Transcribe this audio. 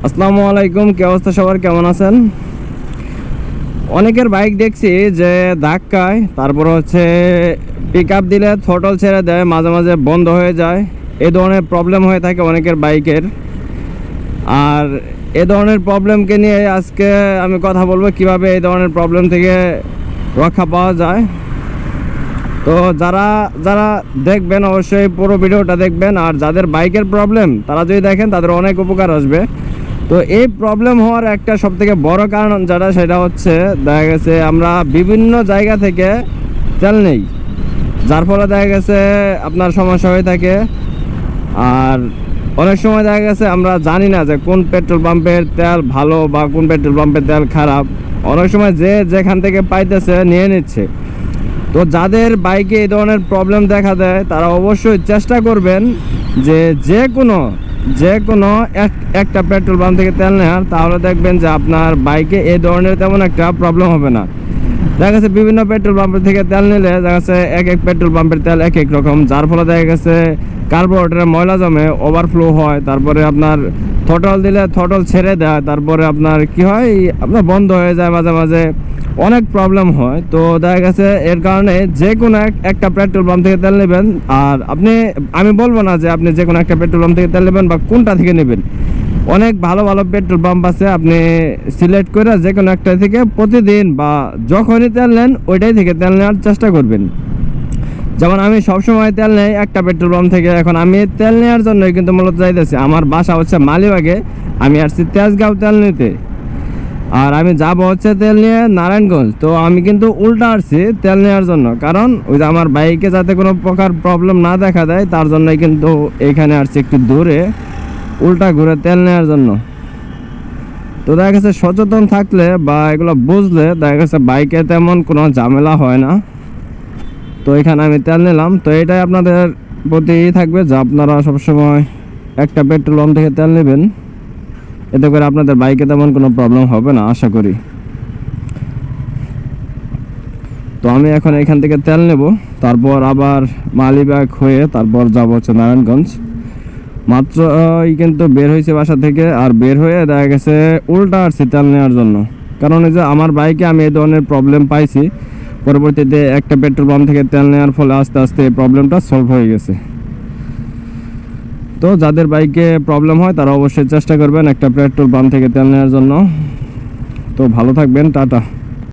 আসসালামু আলাইকুম, কি অবস্থা সবার, কেমন আছেন? অনেকের বাইক দেখছি যে ধাক্কায়, তারপর হচ্ছে পিক আপ দিলে থ্রটল ছেড়ে দেয়, মাঝে মাঝে বন্ধ হয়ে যায়। এই ধরনের প্রবলেম হয়ে থাকে অনেকের বাইকের। আর এ ধরনের প্রবলেমকে নিয়ে আজকে আমি কথা বলবো কিভাবে এই ধরনের প্রবলেম থেকে রক্ষা পাওয়া যায়। তো যারা যারা দেখবেন অবশ্যই পুরো ভিডিওটা দেখবেন, আর যাদের বাইকের প্রবলেম তারা যদি দেখেন তাদের অনেক উপকার আসবে। তো এই প্রবলেম হওয়ার একটা সবথেকে বড় কারণ যেটা, সেটা হচ্ছে দেখা গেছে আমরা বিভিন্ন জায়গা থেকে তেল নেই, যার ফলে দেখা গেছে আপনার সমস্যা হয়ে থাকে। আর অনেক সময় দেখা গেছে আমরা জানি না যে কোন পেট্রোল পাম্পের তেল ভালো বা কোন পেট্রোল পাম্পের তেল খারাপ। অনেক সময় যে যেখান থেকে পাইতেছে নিয়ে নিচ্ছে। তো যাদের বাইকে এই ধরনের প্রবলেম দেখা দেয় তারা অবশ্যই চেষ্টা করবেন যে যে কোনো একটা পেট্রোল পাম্প থেকে তেল নেওয়ার, তাহলে দেখবেন যে আপনার বাইকে এই ধরনের তেমন একটা প্রবলেম হবে না। দেখা গেছে বিভিন্ন পেট্রোল পাম্পের থেকে তেল নিলে দেখা গেছে এক পেট্রোল পাম্পের তেল এক রকম, যার ফলে দেখা গেছে কার্বোরেটরে ময়লা জমে, ওভারফ্লো হয়, তারপরে আপনার থ্রটল দিলে থ্রটল ছেড়ে দেয়, তারপরে আপনার কি হয়, আপনার বন্ধ হয়ে যায়, মাঝে মাঝে অনেক প্রবলেম হয়। তো দেখা গেছে এর কারণে যে কোনো একটা পেট্রোল পাম্প থেকে তেল নেবেন। আর আমি বলবো না যে আপনি যে কোনো একটা পেট্রোল পাম্প থেকে তেল নেবেন বা কোনটা থেকে নেবেন। অনেক ভালো ভালো পেট্রোল পাম্প আছে, আপনি সিলেক্ট করে যে কোনো একটা থেকে প্রতিদিন বা যখনই তেল নেন ওইটাই থেকে তেল নেওয়ার চেষ্টা করবেন। যেমন আমি সবসময় তেল নেই একটা পেট্রোল পাম্প থেকে। এখন আমি তেল নেওয়ার জন্যই কিন্তু মূলত যাইতেছি, আমার বাসা হচ্ছে মালিবাগে, আমি আসছি তেজগাঁও তেল নিতে, আর আমি যাবো হচ্ছে তেল নিয়ে নারায়ণগঞ্জ। তো আমি কিন্তু উল্টা আসছি তেল নেওয়ার জন্য, কারণ ওই যে আমার বাইকে যাতে কোনো প্রকার প্রবলেম না দেখা দেয় তার জন্যই কিন্তু এইখানে আসছি একটু দূরে, উল্টা ঘুরে তেল নেওয়ার জন্য। তো দেখা গেছে সচেতন থাকলে বা এগুলো বুঝলে দেখা গেছে বাইকে তেমন কোনো ঝামেলা হয় না। তো এখানে আমি তেল নিলাম। তো এটাই আপনাদের প্রতি থাকবে যে আপনারা সবসময় একটা পেট্রোল পাম্প থেকে তেল নেবেন, এতে করে আপনাদের বাইকে তেমন কোনো প্রবলেম হবে না আশা করি। তো আমি এখন এখান থেকে তেল নেব, তারপর আবার মালিবাগ হয়ে তারপর যাবো হচ্ছে নারায়ণগঞ্জ। মাত্র কিন্তু বের হয়েছে বাসা থেকে, আর বের হয়ে দেখা গেছে উল্টা আসছি তেল নেওয়ার জন্য। কারণ এই যে আমার বাইকে আমি এই ধরনের প্রবলেম পাইছি, পরবর্তীতে একটা পেট্রোল পাম্প থেকে তেল নেওয়ার ফলে আস্তে আস্তে এই প্রবলেমটা সলভ হয়ে গেছে। তো যাদের বাইকে প্রবলেম হয় তারা অবশ্যই চেষ্টা করবেন একটা পেট্রোল পাম্প থেকে তেল নেওয়ার জন্য। তো ভালো থাকবেন, টাটা।